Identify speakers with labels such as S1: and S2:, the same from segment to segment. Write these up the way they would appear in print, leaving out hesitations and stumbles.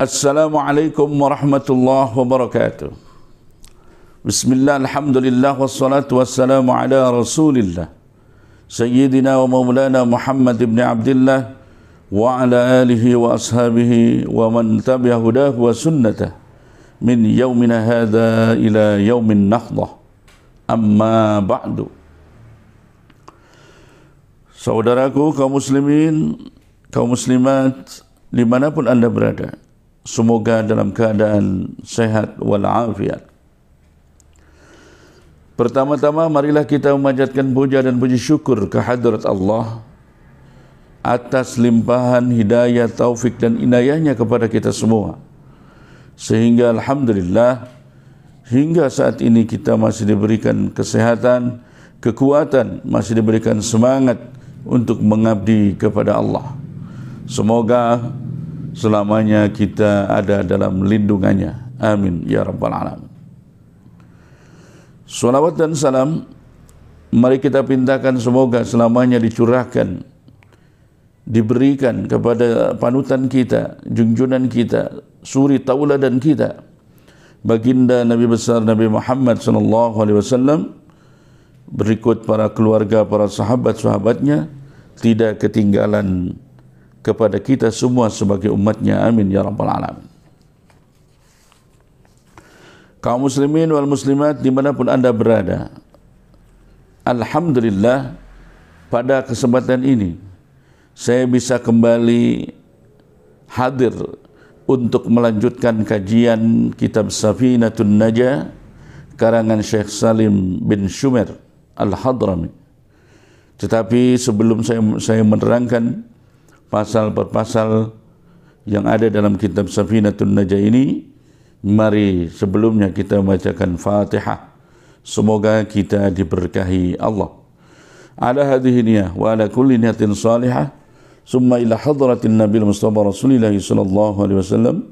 S1: Assalamualaikum warahmatullahi wabarakatuh. Bismillah, alhamdulillah, wassalatu wassalamu ala rasulillah Sayyidina wa maulana Muhammad ibn Abdillah wa ala alihi wa ashabihi wa man tabi'a hudahu wa sunnatah min yaumina hadha ila yaumin nahdah. Amma ba'du. Saudaraku kaum muslimin, kaum muslimat dimanapun anda berada, semoga dalam keadaan sehat walafiat. Pertama-tama marilah kita memanjatkan puja dan puji syukur kehadrat Allah atas limpahan hidayah, taufik dan inayahnya kepada kita semua. Sehingga alhamdulillah hingga saat ini kita masih diberikan kesehatan, kekuatan, masih diberikan semangat untuk mengabdi kepada Allah. Semoga selamanya kita ada dalam lindungannya. Amin ya rabbal alamin. Salawat dan salam mari kita pintakan semoga selamanya dicurahkan, diberikan kepada panutan kita, junjungan kita, suri tauladan kita, baginda Nabi besar Nabi Muhammad sallallahu alaihi wasallam, berikut para keluarga, para sahabat-sahabatnya, tidak ketinggalan kepada kita semua sebagai umatnya. Amin ya rabbal alamin. Kaum muslimin wal muslimat dimanapun anda berada, alhamdulillah pada kesempatan ini saya bisa kembali hadir untuk melanjutkan kajian kitab Safinatun Najah karangan Syekh Salim bin Shumer Al-Hadrami. Tetapi sebelum saya menerangkan pasal per pasal yang ada dalam kitab Safinatun Najah ini, mari sebelumnya kita membacakan Fatihah. Semoga kita diberkahi Allah. Ala hadhihi niyah wa ala kulli niyatin salihah, summa ila hadratin Nabi Mustafa Rasulillah sallallahu alaihi wasallam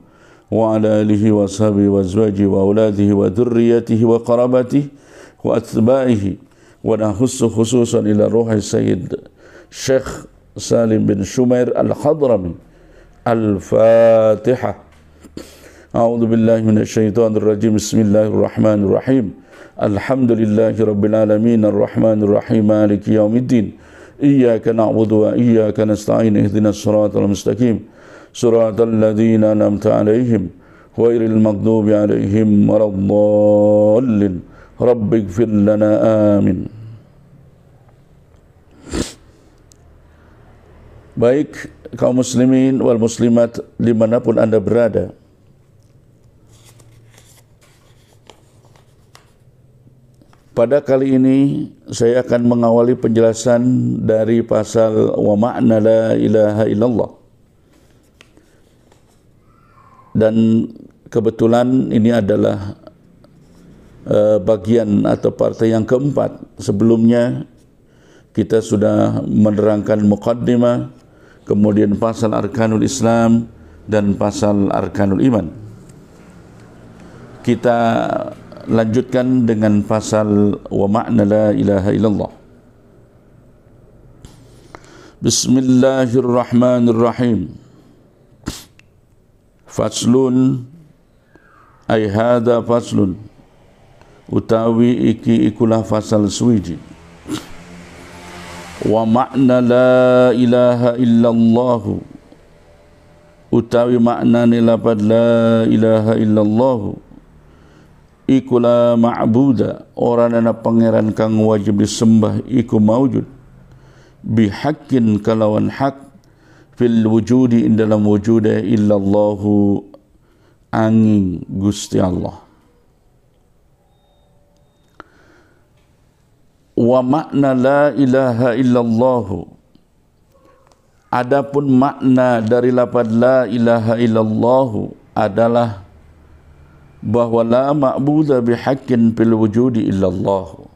S1: wa ala alihi wa ashabihi wa azwajihi wa auladihi wa dhurriyyatihi wa qarabatihi wa atba'ihi, wa nahussu khususan ila ruhi Sayyid Syekh Salim bin Shumer Al-Hadrami. Al-Fatihah. A'udzu billahi minasy syaithanir rajim. Bismillahirrahmanirrahim. Alhamdulillahi rabbil alamin arrahmanir rahim maliki yaumiddin. Iyyaka na'budu wa iyyaka nasta'in ihdinas siratal mustaqim. Siratal ladzina an'amta 'alaihim ghairil maghdubi 'alaihim waladdallin. Rabbighfir lana amin. Baik kaum muslimin wal muslimat dimanapun anda berada, pada kali ini saya akan mengawali penjelasan dari pasal wa ma'na la ilaha illallah. Dan kebetulan ini adalah bagian atau partai yang keempat. Sebelumnya kita sudah menerangkan muqaddimah, kemudian pasal arkanul Islam dan pasal arkanul iman. Kita lanjutkan dengan pasal wa ma'na la ilaha illallah. Bismillahirrahmanirrahim. Faslun ay hadha faslun, utawi iki ikulah fasal suwiji. Wa ma'na la ilaha illallah, utawi maknane lapad la ilaha illallah iku la ma'buda, ora ana pangeran kang wajib disembah iku maujud bihaqqin kalawan hak fil wujudi in dalam wujude illallahu angin Gusti Allah. Wa makna la ilaha illallah, adapun makna dari lafaz la ilaha illallah adalah bahwa la ma'budu bihaqqin fil wujudi illallah,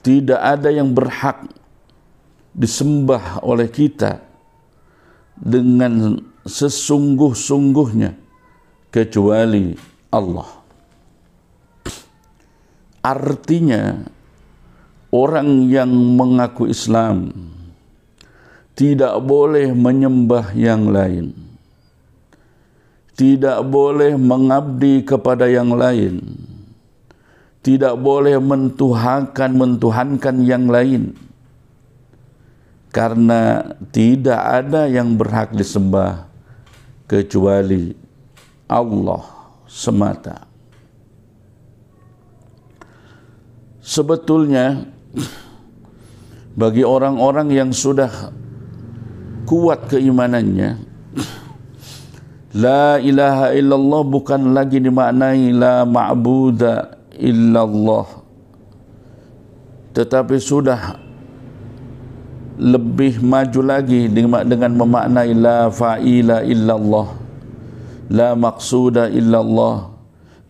S1: tidak ada yang berhak disembah oleh kita dengan sesungguh-sungguhnya kecuali Allah. Artinya orang yang mengaku Islam tidak boleh menyembah yang lain, tidak boleh mengabdi kepada yang lain, tidak boleh mentuhankan yang lain, karena tidak ada yang berhak disembah kecuali Allah semata. Sebetulnya bagi orang-orang yang sudah kuat keimanannya, la ilaha illallah bukan lagi dimaknai la ma'buda illallah, tetapi sudah lebih maju lagi dengan memaknai la fa'ila illallah, la maqsuda illallah,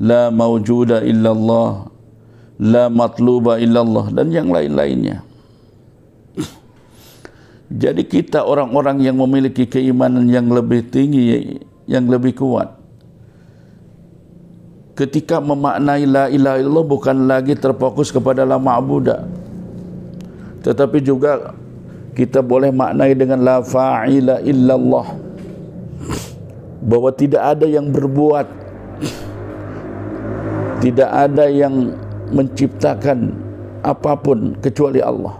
S1: la mawjuda illallah, la matluba illallah, dan yang lain-lainnya. Jadi kita orang-orang yang memiliki keimanan yang lebih tinggi, yang lebih kuat, ketika memaknai la ilaha illallah bukan lagi terfokus kepada la ma'buda, tetapi juga kita boleh maknai dengan la fa'ila illallah, bahwa tidak ada yang berbuat, tidak ada yang menciptakan apapun kecuali Allah.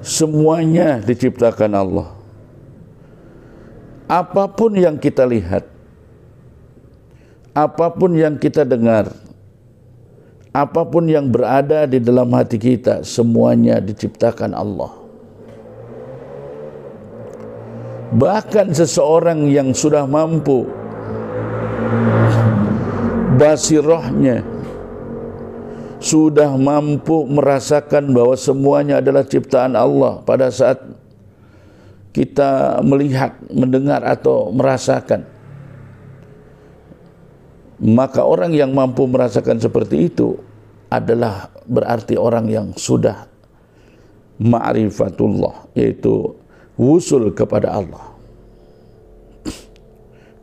S1: Semuanya diciptakan Allah. Apapun yang kita lihat, apapun yang kita dengar, apapun yang berada di dalam hati kita, semuanya diciptakan Allah. Bahkan seseorang yang sudah mampu basirahnya, sudah mampu merasakan bahwa semuanya adalah ciptaan Allah pada saat kita melihat, mendengar atau merasakan, maka orang yang mampu merasakan seperti itu adalah berarti orang yang sudah ma'rifatullah, yaitu wusul kepada Allah.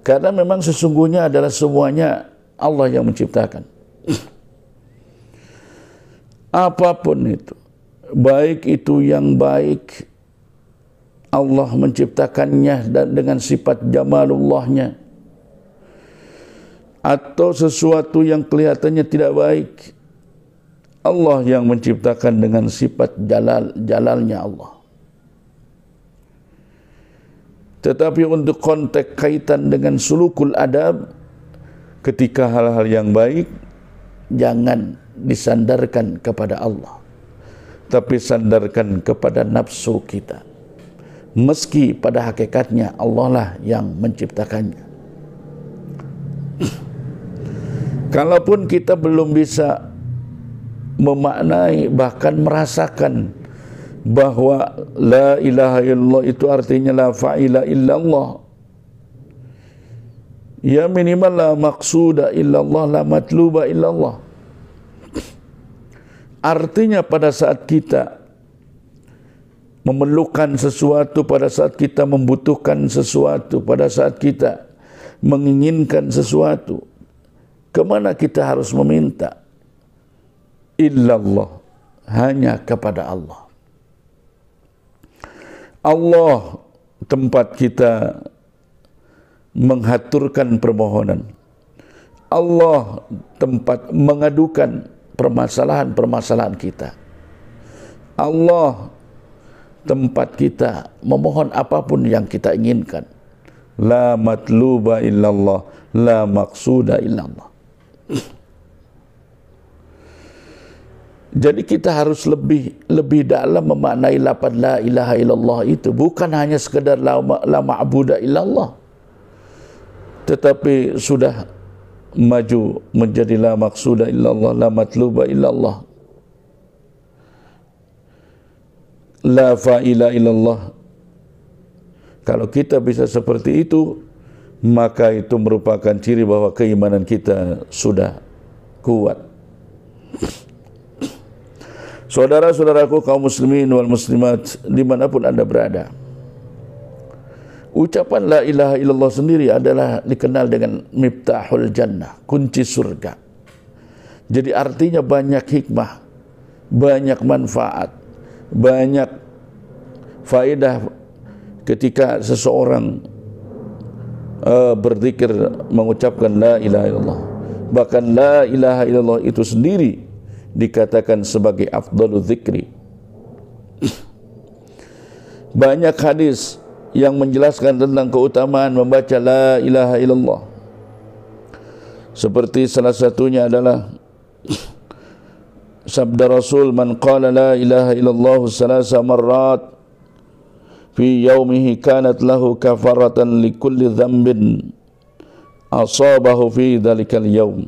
S1: Karena memang sesungguhnya adalah semuanya Allah yang menciptakan. Apapun itu, baik itu yang baik, Allah menciptakannya dan dengan sifat jamalullahnya, atau sesuatu yang kelihatannya tidak baik, Allah yang menciptakan dengan sifat jalalnya Allah. Tetapi untuk konteks kaitan dengan sulukul adab, ketika hal-hal yang baik, jangan disandarkan kepada Allah, tapi sandarkan kepada nafsu kita, meski pada hakikatnya Allah lah yang menciptakannya. Kalaupun kita belum bisa memaknai, bahkan merasakan bahwa la ilaha illallah itu artinya la fa'ila illallah, ya minimal la maqsuda illallah, la matluba illallah. Artinya pada saat kita memerlukan sesuatu, pada saat kita membutuhkan sesuatu, pada saat kita menginginkan sesuatu, kemana kita harus meminta? Illallah, hanya kepada Allah. Allah tempat kita menghaturkan permohonan. Allah tempat mengadukan permasalahan-permasalahan kita. Allah tempat kita memohon apapun yang kita inginkan. La matluba illallah, la maqsuda illallah. Jadi kita harus lebih dalam memaknai lafaz la ilaha illallah itu, bukan hanya sekedar la ma'buda illallah, tetapi sudah maju menjadi la maqsuda illallah, la matluba illallah, la fa'ila illallah. Kalau kita bisa seperti itu, maka itu merupakan ciri bahwa keimanan kita sudah kuat. Saudara-saudaraku kaum muslimin wal muslimat dimanapun Anda berada, ucapan la ilaha illallah sendiri adalah dikenal dengan miftahul jannah, kunci surga. Jadi artinya banyak hikmah, banyak manfaat, banyak faedah ketika seseorang berzikir, mengucapkan la ilaha illallah. Bahkan la ilaha illallah itu sendiri dikatakan sebagai afdalul zikri. Banyak hadis yang menjelaskan tentang keutamaan membaca la ilaha illallah. Seperti salah satunya adalah sabda Rasul, man qala la ilaha illallah salasa marrat fi yaumihi kanat lahu kafaratan li kulli dhanbin asabahu fi dhalikal yaum.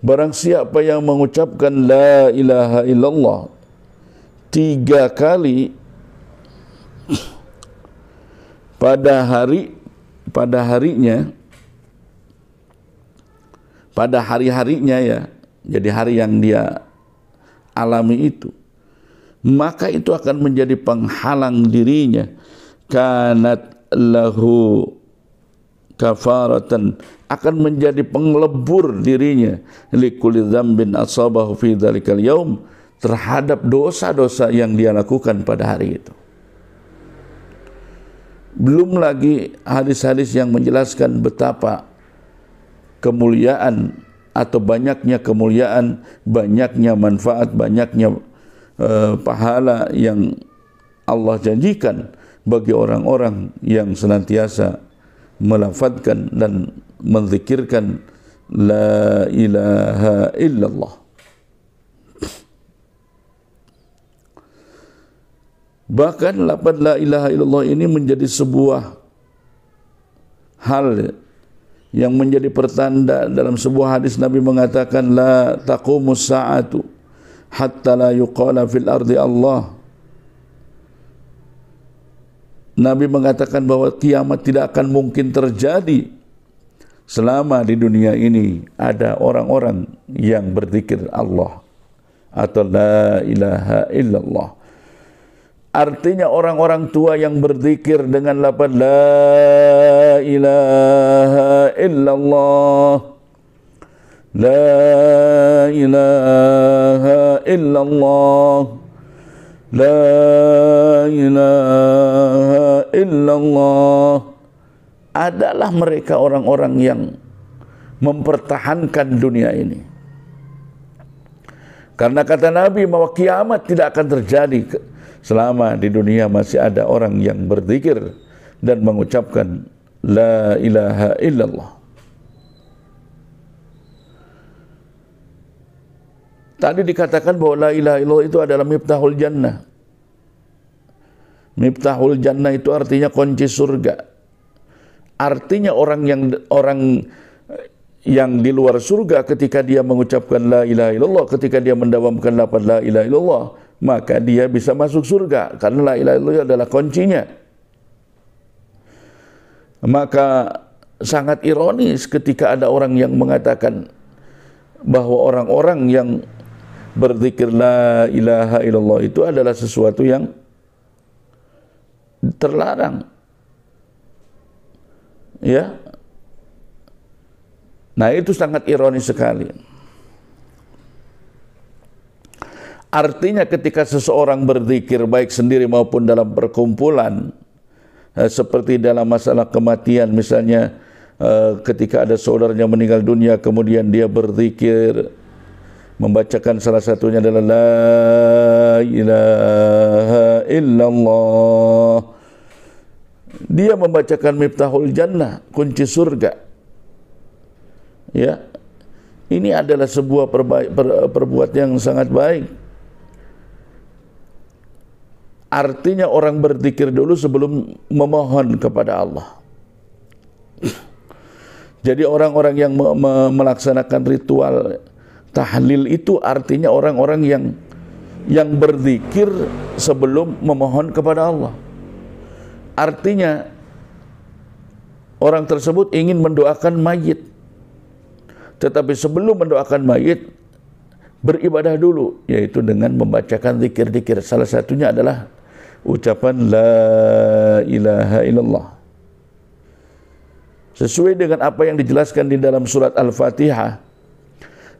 S1: Barang siapa yang mengucapkan la ilaha illallah 3 kali pada hari-harinya ya, jadi hari yang dia alami itu, maka itu akan menjadi penghalang dirinya, kanat lahu kafaratan, akan menjadi penglebur dirinya, likulli dzambin asabahu fi dzalikal yaum, terhadap dosa-dosa yang dia lakukan pada hari itu. Belum lagi hadis-hadis yang menjelaskan betapa kemuliaan atau banyaknya kemuliaan, banyaknya manfaat, banyaknya pahala yang Allah janjikan bagi orang-orang yang senantiasa melafadzkan dan menzikirkan la ilaha illallah. Bahkan lafaz la ilaha illallah ini menjadi sebuah hal yang menjadi pertanda. Dalam sebuah hadis Nabi mengatakan la taqumus sa'atu hatta la yuqala fil ardi Allah. Nabi mengatakan bahwa kiamat tidak akan mungkin terjadi selama di dunia ini ada orang-orang yang berzikir Allah atau la ilaha illallah. Artinya orang-orang tua yang berzikir dengan lafaz la ilaha illallah, la ilaha illallah, la ilaha illallah, adalah mereka orang-orang yang mempertahankan dunia ini. Karena kata Nabi bahwa kiamat tidak akan terjadi selama di dunia masih ada orang yang berzikir dan mengucapkan la ilaha illallah. Tadi dikatakan bahwa la ilaha illallah itu adalah miftahul jannah. Miftahul jannah itu artinya kunci surga. Artinya orang yang di luar surga ketika dia mengucapkan la ilaha illallah, ketika dia mendawamkan lafaz la ilaha illallah, maka dia bisa masuk surga karena la ilaha illallah adalah kuncinya. Maka sangat ironis ketika ada orang yang mengatakan bahwa orang-orang yang berzikir la ilaha illallah itu adalah sesuatu yang terlarang. Ya. Nah, itu sangat ironis sekali. Artinya ketika seseorang berzikir baik sendiri maupun dalam perkumpulan, seperti dalam masalah kematian misalnya, ketika ada saudaranya meninggal dunia kemudian dia berzikir membacakan salah satunya adalah la ilaha illallah, dia membacakan miftahul jannah, kunci surga. Ya, ini adalah sebuah perbuatan yang sangat baik. Artinya orang berzikir dulu sebelum memohon kepada Allah. Jadi orang-orang yang melaksanakan ritual tahlil itu artinya orang-orang yang berzikir sebelum memohon kepada Allah. Artinya orang tersebut ingin mendoakan mayit, tetapi sebelum mendoakan mayit beribadah dulu, yaitu dengan membacakan zikir-zikir. Salah satunya adalah ucapan la ilaha illallah. Sesuai dengan apa yang dijelaskan di dalam surat Al-Fatihah,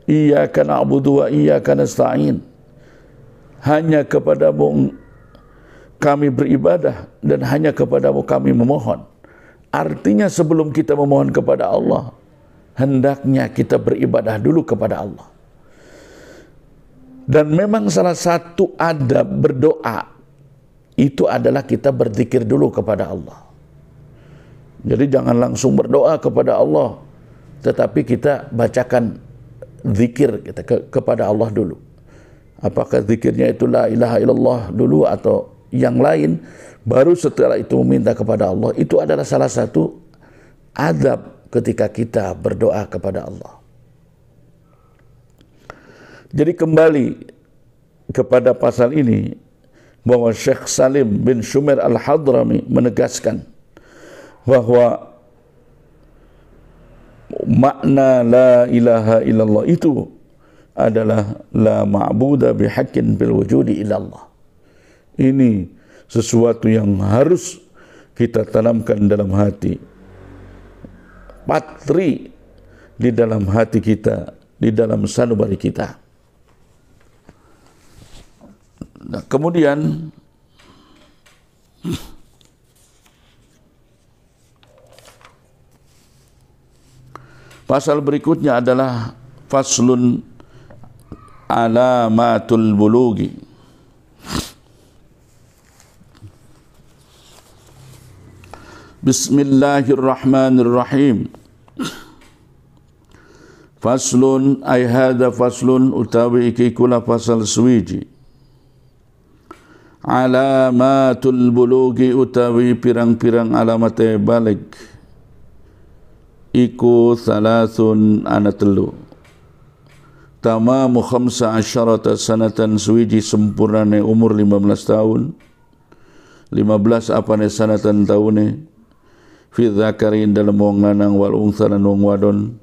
S1: iyyaka na'budu wa iyyaka nasta'in, hanya kepadamu kami beribadah dan hanya kepadamu kami memohon. Artinya sebelum kita memohon kepada Allah, hendaknya kita beribadah dulu kepada Allah. Dan memang salah satu adab berdoa itu adalah kita berzikir dulu kepada Allah. Jadi jangan langsung berdoa kepada Allah, tetapi kita bacakan zikir kita kepada Allah dulu. Apakah zikirnya itu la ilaha illallah dulu atau yang lain, baru setelah itu meminta kepada Allah. Itu adalah salah satu adab ketika kita berdoa kepada Allah. Jadi kembali kepada pasal ini, bahwa Syekh Salim bin Shumair Al-Hadrami menegaskan bahwa makna la ilaha illallah itu adalah la ma'buda bihaqqin bil wujudi illallah. Ini sesuatu yang harus kita tanamkan dalam hati, patri di dalam hati kita, di dalam sanubari kita. Nah, kemudian pasal berikutnya adalah faslun alamatul bulughi. Bismillahirrahmanirrahim. Faslun ay hadha faslun utawi iki kula fasal suwiji. Alamatul bulughi utawi pirang-pirang alamat balik. Iku thalathun ana telu. Tamamu 15 sanatan suwiji sempurnane umur 15 tahun. 15 apane sanatan taune. Fi dzakarin dalam wong lanang wal untha lan wong wadon.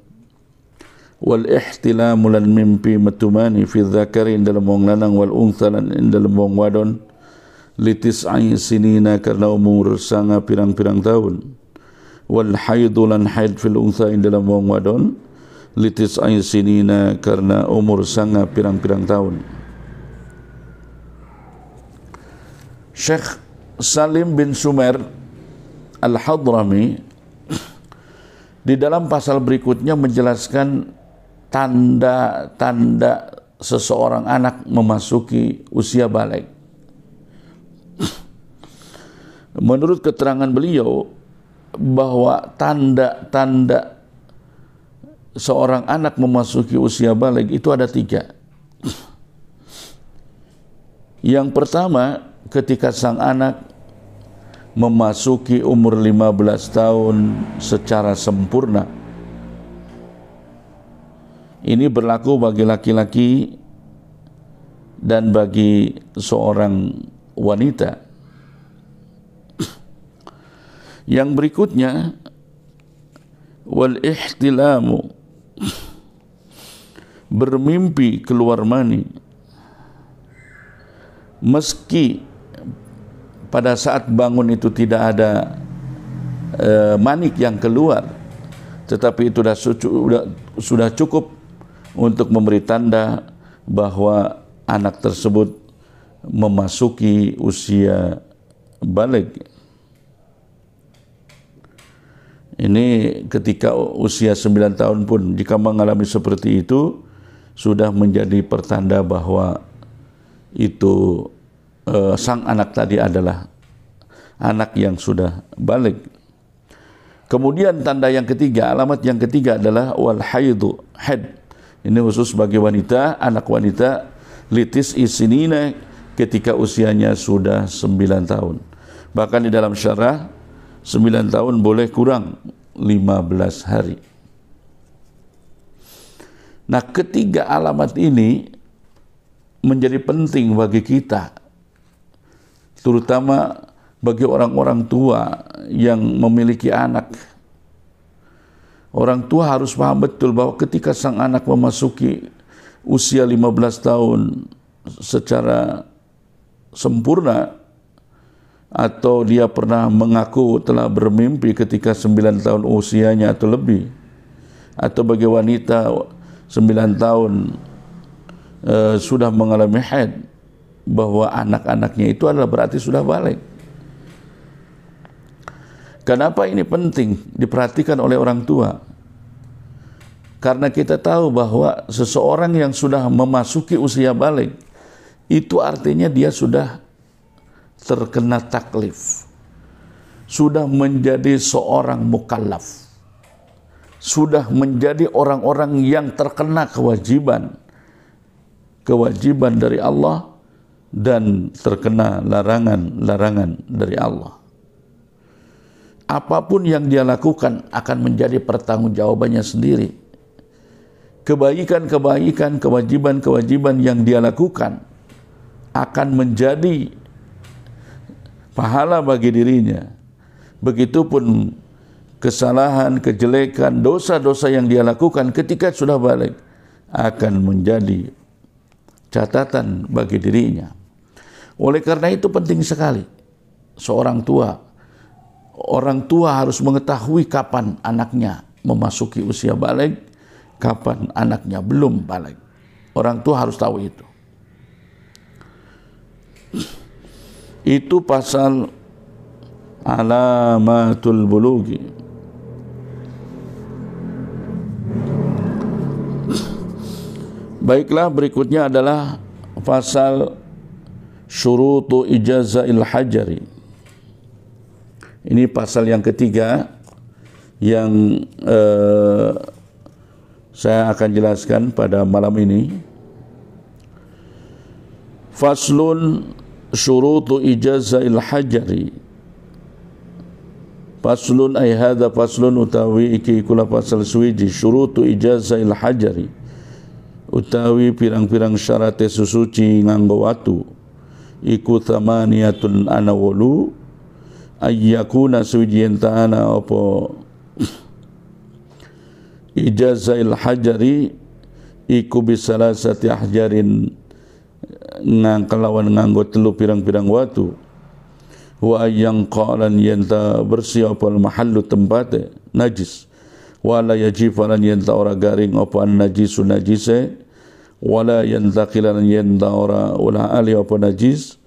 S1: Wal ihtilamu lan mimpi metumani fi dzakarin dalam wong lanang wal untha lan dalam wong wadon. Litis'i sinina karena umur sanga pirang-pirang tahun. Wal haidu lan haid fil untha dalam wong wadon. Litis'i sinina karena umur sanga pirang-pirang tahun. Syekh Salim bin Shumair Al-Hadrami di dalam pasal berikutnya menjelaskan tanda-tanda seseorang anak memasuki usia balik. Menurut keterangan beliau bahwa tanda-tanda seorang anak memasuki usia balik itu ada 3. Yang pertama, ketika sang anak memasuki umur 15 tahun secara sempurna. Ini berlaku bagi laki-laki dan bagi seorang wanita. Yang berikutnya, wal ihtilamu, bermimpi keluar mani. Meski pada saat bangun itu tidak ada manik yang keluar, tetapi itu sudah cukup untuk memberi tanda bahwa anak tersebut memasuki usia balik. Ini ketika usia 9 tahun pun jika mengalami seperti itu sudah menjadi pertanda bahwa itu sang anak tadi adalah anak yang sudah balik. Kemudian tanda yang ketiga, alamat yang ketiga adalah wal haidu, haid. Ini khusus bagi wanita, anak wanita litis isinina ketika usianya sudah 9 tahun. Bahkan di dalam syarah 9 tahun boleh kurang 15 hari. Nah, ketiga alamat ini menjadi penting bagi kita, terutama bagi orang-orang tua yang memiliki anak. Orang tua harus paham betul bahwa ketika sang anak memasuki usia 15 tahun secara sempurna, atau dia pernah mengaku telah bermimpi ketika 9 tahun usianya atau lebih, atau bagi wanita 9 tahun sudah mengalami haid, bahwa anak-anaknya itu adalah berarti sudah balik. Kenapa ini penting diperhatikan oleh orang tua? Karena kita tahu bahwa seseorang yang sudah memasuki usia balik, itu artinya dia sudah terkena taklif, sudah menjadi seorang mukallaf, sudah menjadi orang-orang yang terkena kewajiban dari Allah dan terkena larangan dari Allah. Apapun yang dia lakukan akan menjadi pertanggungjawabannya sendiri. Kebaikan-kebaikan, kewajiban-kewajiban yang dia lakukan akan menjadi pahala bagi dirinya. Begitupun kesalahan, kejelekan, dosa-dosa yang dia lakukan ketika sudah balik akan menjadi catatan bagi dirinya. Oleh karena itu penting sekali orang tua harus mengetahui kapan anaknya memasuki usia balik, kapan anaknya belum balik. Orang tua harus tahu itu. Itu pasal alamatul bulughi. Baiklah, berikutnya adalah pasal syurutu ijazail hajari. Ini pasal yang ketiga yang saya akan jelaskan pada malam ini. Faslun syurutu ijazail hajari. Faslun ay hadha faslun utawi iki kula pasal suwiji syurutu ijazail hajari. Utawi pirang-pirang syarat susuci nganggo watu iku thamaniyatun ana wolu ayyakuna sujian ta'ana apa ijazail hajari iku bisalasati ahjarin kelawan nganggo telu pirang-pirang watu wa ayyang qalan yanta bersih apa mahallu tempate najis wala yajifalan yanta ora garing apa najisu najise wala yantaqilan yanta ora ulah ali apa najis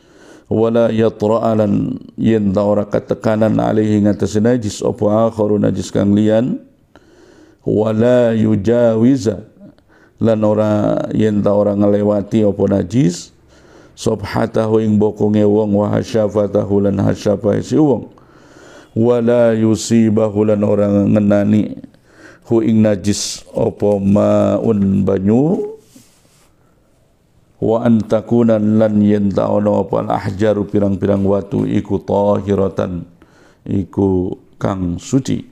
S1: wala yatra'alan yanta ora katekanan alaihi ngatas najis apa akharu najis kang liyan wala yujawiza lan ora yanta ora ngelewati apa najis subhatahu ing bokonge wong wa hasyafatahu lan hasyafahe si wong wala yusibahu lan ora ngenani hu ing najis apa maun banyu wa antakunan lan yenta ono apa ahjaru pirang-pirang watu iku tahiratan iku kang suci.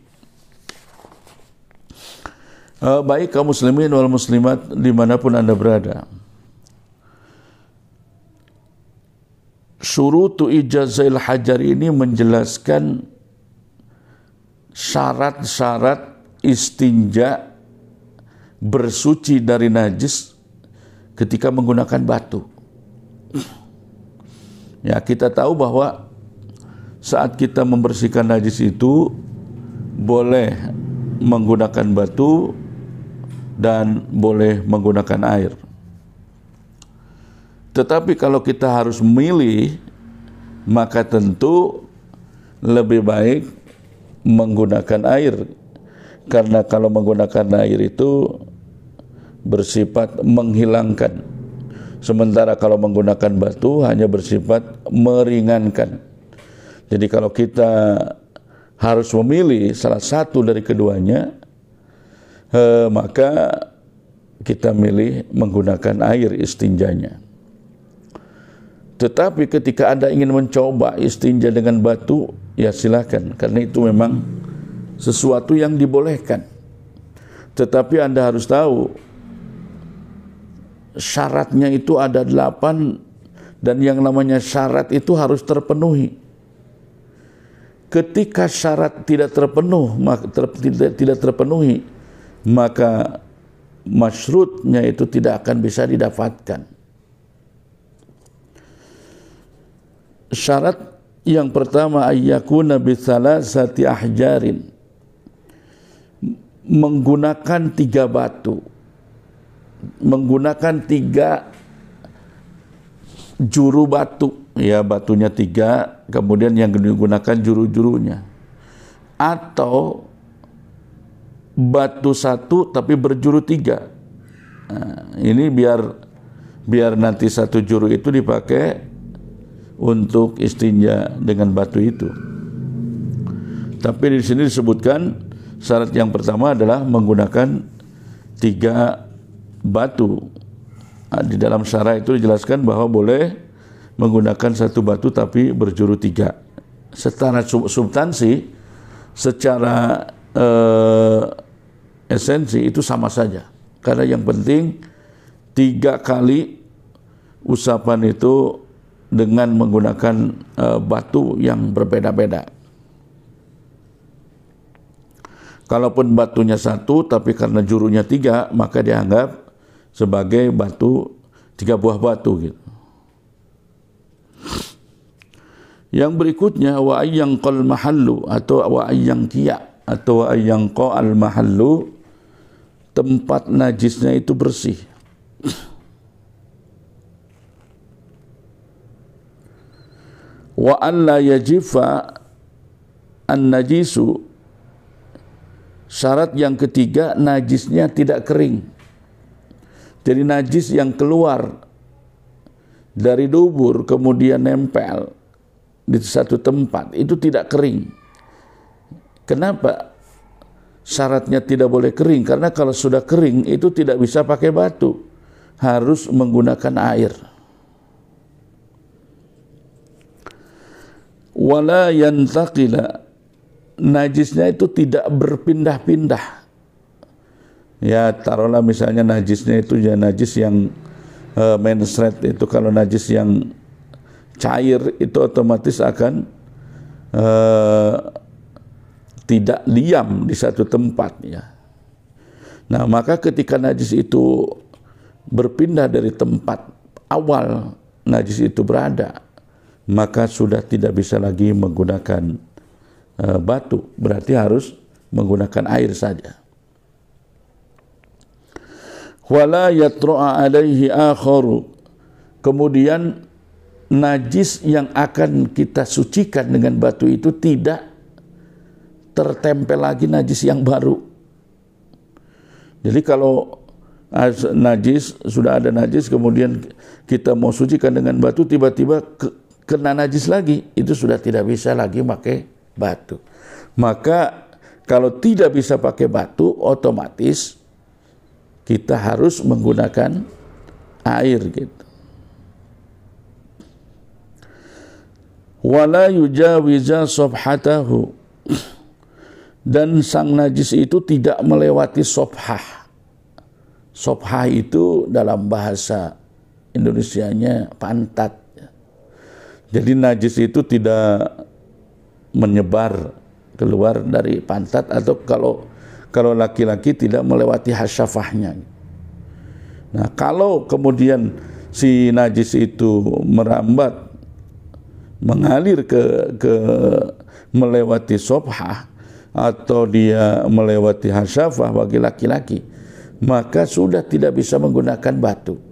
S1: Baik kaum muslimin wal muslimat dimanapun anda berada, syurutu ijazail hajar ini menjelaskan syarat-syarat istinja bersuci dari najis ketika menggunakan batu. Ya, kita tahu bahwa saat kita membersihkan najis itu boleh menggunakan batu dan boleh menggunakan air. Tetapi kalau kita harus memilih, maka tentu lebih baik menggunakan air. Karena kalau menggunakan air itu bersifat menghilangkan. Sementara kalau menggunakan batu hanya bersifat meringankan. Jadi kalau kita harus memilih salah satu dari keduanya, maka kita milih menggunakan air istinjanya. Tetapi ketika Anda ingin mencoba istinja dengan batu, ya silakan, karena itu memang sesuatu yang dibolehkan. Tetapi Anda harus tahu syaratnya itu ada 8 dan yang namanya syarat itu harus terpenuhi. Ketika syarat tidak terpenuhi, maka masyrutnya itu tidak akan bisa didapatkan. Syarat yang pertama ayyakuna bisalasati ahjarin, menggunakan 3 batu, menggunakan 3 juru batu, ya batunya 3, kemudian yang digunakan juru-jurunya. atau batu satu tapi berjuru tiga. Nah, ini biar nanti satu juru itu dipakai untuk istinja dengan batu itu. Tapi di sini disebutkan syarat yang pertama adalah menggunakan 3 batu. Nah, di dalam syarah itu dijelaskan bahwa boleh menggunakan 1 batu tapi berjuru 3. Secara substansi, secara esensi itu sama saja. Karena yang penting 3 kali usapan itu dengan menggunakan batu yang berbeda-beda. Kalaupun batunya 1 tapi karena jurunya 3, maka dianggap sebagai batu 3 buah batu gitu. Yang berikutnya wa ayyanqal mahallu atau wa ayyanqiya atau wa ayyanqal mahallu, tempat najisnya itu bersih. Wa an la yajifa an-najisu, syarat yang ketiga najisnya tidak kering. Jadi najis yang keluar dari dubur kemudian nempel di satu tempat itu tidak kering. Kenapa syaratnya tidak boleh kering? Karena kalau sudah kering itu tidak bisa pakai batu, harus menggunakan air. Wala yantaqila, najisnya itu tidak berpindah-pindah. Ya taruhlah misalnya najisnya itu ya najis yang menstret itu, kalau najis yang cair itu otomatis akan tidak diam di satu tempat ya. Nah maka ketika najis itu berpindah dari tempat awal najis itu berada, maka sudah tidak bisa lagi menggunakan batu, berarti harus menggunakan air saja. Wala yatra'a alaihi akharu, kemudian najis yang akan kita sucikan dengan batu itu tidak tertempel lagi najis yang baru. Jadi kalau najis, sudah ada najis kemudian kita mau sucikan dengan batu, tiba-tiba kena najis lagi, itu sudah tidak bisa lagi pakai batu. Maka kalau tidak bisa pakai batu, otomatis kita harus menggunakan air gitu. Wala yujawiza sobhatahu, dan sang najis itu tidak melewati sobhah. Sobhah itu dalam bahasa Indonesianya pantat. Jadi najis itu tidak menyebar keluar dari pantat, atau kalau laki-laki tidak melewati hasyafahnya. Nah, kalau kemudian si najis itu merambat, mengalir ke melewati sobhah atau dia melewati hasyafah bagi laki-laki, maka sudah tidak bisa menggunakan batu,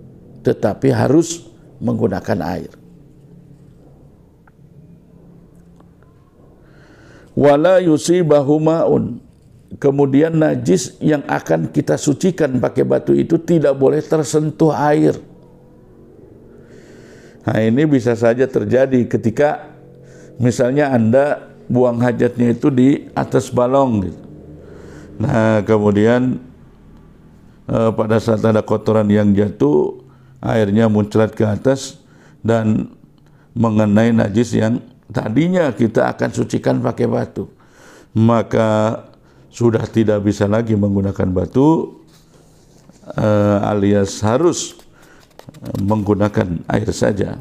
S1: tetapi harus menggunakan air. Wala yusibahu ma'un, kemudian najis yang akan kita sucikan pakai batu itu tidak boleh tersentuh air. Nah ini bisa saja terjadi ketika misalnya Anda buang hajatnya itu di atas balong gitu. Nah kemudian pada saat ada kotoran yang jatuh, airnya muncrat ke atas dan mengenai najis yang tadinya kita akan sucikan pakai batu, maka sudah tidak bisa lagi menggunakan batu, alias harus menggunakan air saja.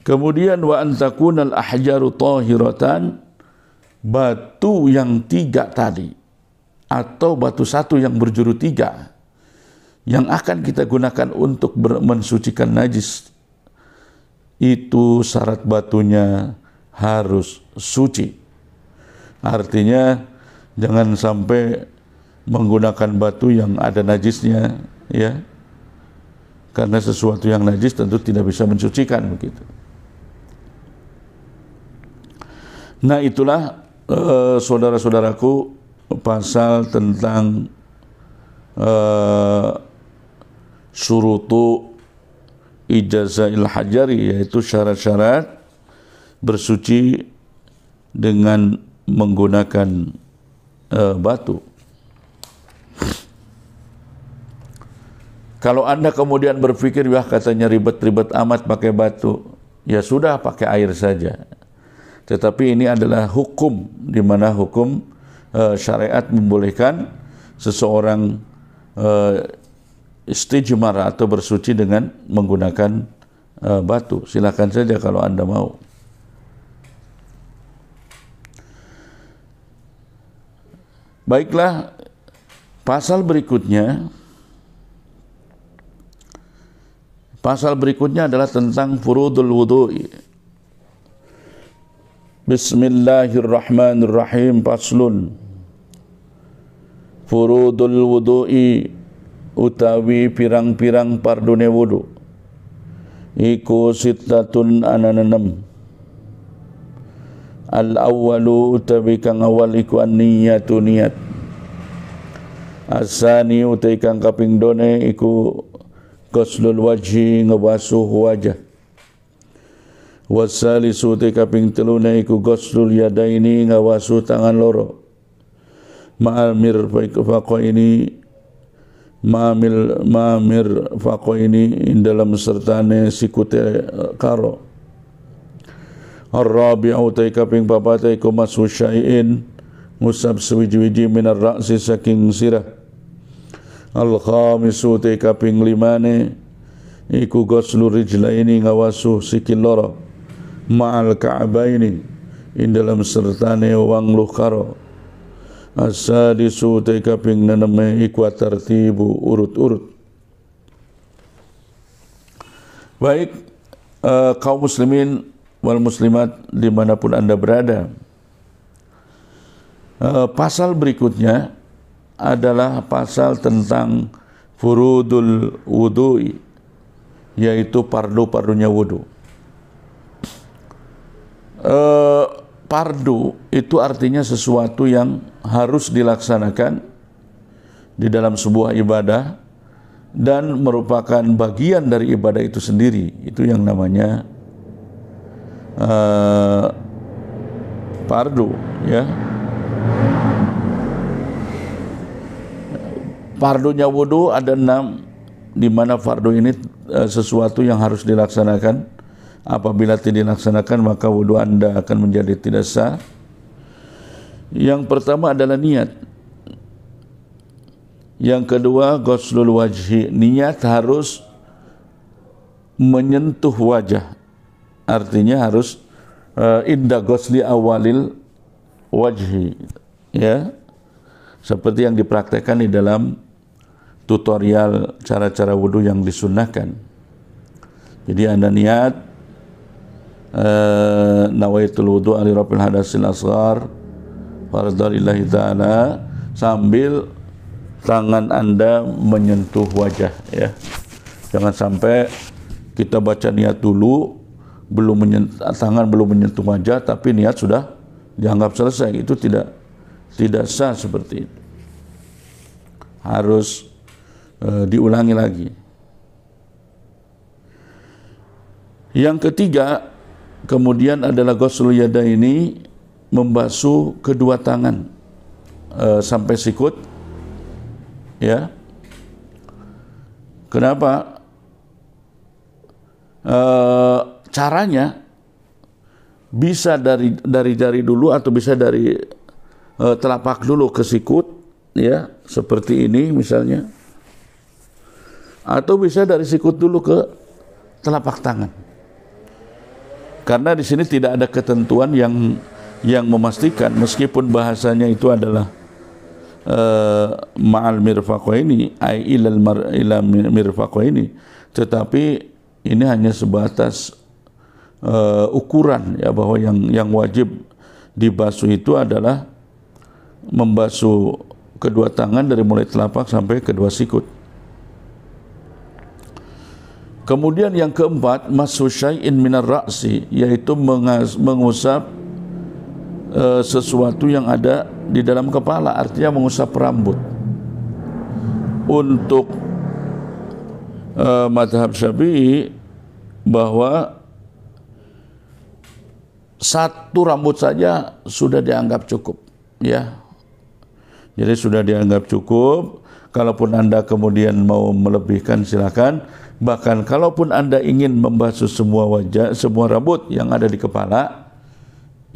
S1: Kemudian wa antakunal ahjaru tahiratan, batu yang 3 tadi atau batu 1 yang berjuru 3 yang akan kita gunakan untuk mensucikan najis, itu syarat batunya harus suci. Artinya jangan sampai menggunakan batu yang ada najisnya, ya, karena sesuatu yang najis tentu tidak bisa mensucikan begitu. Nah itulah saudara-saudaraku pasal tentang syurutu ijazahil hajari, yaitu syarat-syarat bersuci dengan menggunakan batu. Kalau Anda kemudian berpikir, wah katanya ribet-ribet amat pakai batu, ya sudah pakai air saja. Tetapi ini adalah hukum, di mana hukum syariat membolehkan seseorang istijmar atau bersuci dengan menggunakan batu. Silakan saja kalau Anda mau. Baiklah, pasal berikutnya adalah tentang furudul wudu'i. Bismillahirrahmanirrahim. Faslun. Furudul wudu'i utawi pirang-pirang pardune wudu iku sittatun ananenam. Al-awwalu utawi kang awal iku an-niyatu niat. Asani utawi kang kaping done iku ghuslul wajhi ngabasuh wajah. Wasalisu utawi kaping telune iku ghuslul yadaini ngabasuh tangan loro. Ma'al mirfaqaini ma'amir faqaini dalam sertane sikute karo. Ar-rabi'u utai kaping papat iku masu syai'in ngusap sewiji-wiji minar ra'si saking sirah. Al-khamisu utai kaping limane iku ghuslu rijlaini ngawasuh sikil loro ma'al ka'baini dalam sertane wangluh karo. As-sadisu utai kaping neneme iku tartibu urut-urut. Baik, kaum muslimin wal muslimat dimanapun Anda berada, pasal berikutnya adalah pasal tentang furudul wudu'i, yaitu pardu-pardunya wudu. Pardu itu artinya sesuatu yang harus dilaksanakan di dalam sebuah ibadah dan merupakan bagian dari ibadah itu sendiri. Itu yang namanya fardu, ya. Fardunya wudu ada 6, di mana fardu ini sesuatu yang harus dilaksanakan. Apabila tidak dilaksanakan maka wudu Anda akan menjadi tidak sah. Yang pertama adalah niat. Yang kedua ghuslul wajhi, niat harus menyentuh wajah. Artinya harus inda ghusli awalil wajhi, ya, seperti yang dipraktekkan di dalam tutorial cara-cara wudu yang disunnahkan. Jadi Anda niat nawaitul wudu li rabbil hadasil asghar fardalillahi ta'ala, sambil tangan Anda menyentuh wajah, ya. Jangan sampai kita baca niat dulu, tangan belum menyentuh wajah tapi niat sudah dianggap selesai. Itu tidak sah seperti itu. Harus diulangi lagi. Yang ketiga kemudian adalah ghuslul yadaini, membasuh kedua tangan sampai sikut, ya. Kenapa? Caranya bisa dari jari dulu atau bisa dari telapak dulu ke sikut, ya, seperti ini misalnya, atau bisa dari sikut dulu ke telapak tangan. Karena di sini tidak ada ketentuan yang memastikan, meskipun bahasanya itu adalah ma'al mirfaqaini ai ila mirfaqaini, tetapi ini hanya sebatas ukuran, ya, bahwa yang wajib dibasuh itu adalah membasuh kedua tangan dari mulai telapak sampai kedua sikut. Kemudian yang keempat, masu syai'in minar ra'si, yaitu mengusap sesuatu yang ada di dalam kepala, artinya mengusap rambut. Untuk mazhab Syafi'i bahwa satu rambut saja sudah dianggap cukup, ya. Jadi sudah dianggap cukup. Kalaupun Anda kemudian mau melebihkan silakan. Bahkan kalaupun Anda ingin membasuh semua wajah, semua rambut yang ada di kepala,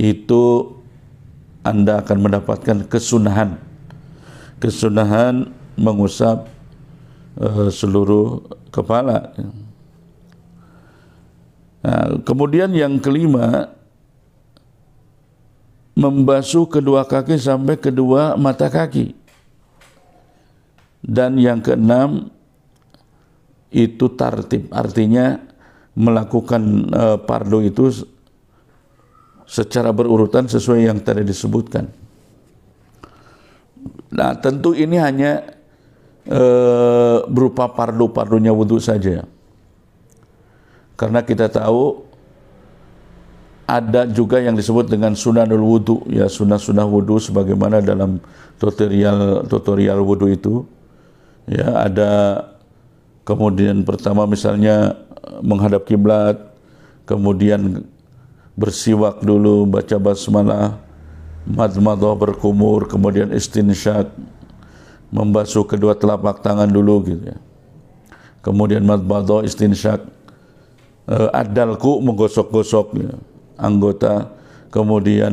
S1: itu Anda akan mendapatkan kesunahan. Kesunahan mengusap seluruh kepala. Nah, kemudian yang kelima, membasuh kedua kaki sampai kedua mata kaki. Dan yang keenam itu tartib, artinya melakukan pardo itu secara berurutan sesuai yang tadi disebutkan. Nah, tentu ini hanya berupa pardo-pardonya wudhu saja. Karena kita tahu ada juga yang disebut dengan sunanul wudhu, ya, sunah-sunah wudhu sebagaimana dalam tutorial wudhu itu. Ya, ada kemudian pertama misalnya menghadap kiblat, kemudian bersiwak dulu, baca basmalah, madmadah berkumur, kemudian istinsyak, membasuh kedua telapak tangan dulu gitu ya. Kemudian madmadah, istinsyak, adalku menggosok-gosok ya, anggota, kemudian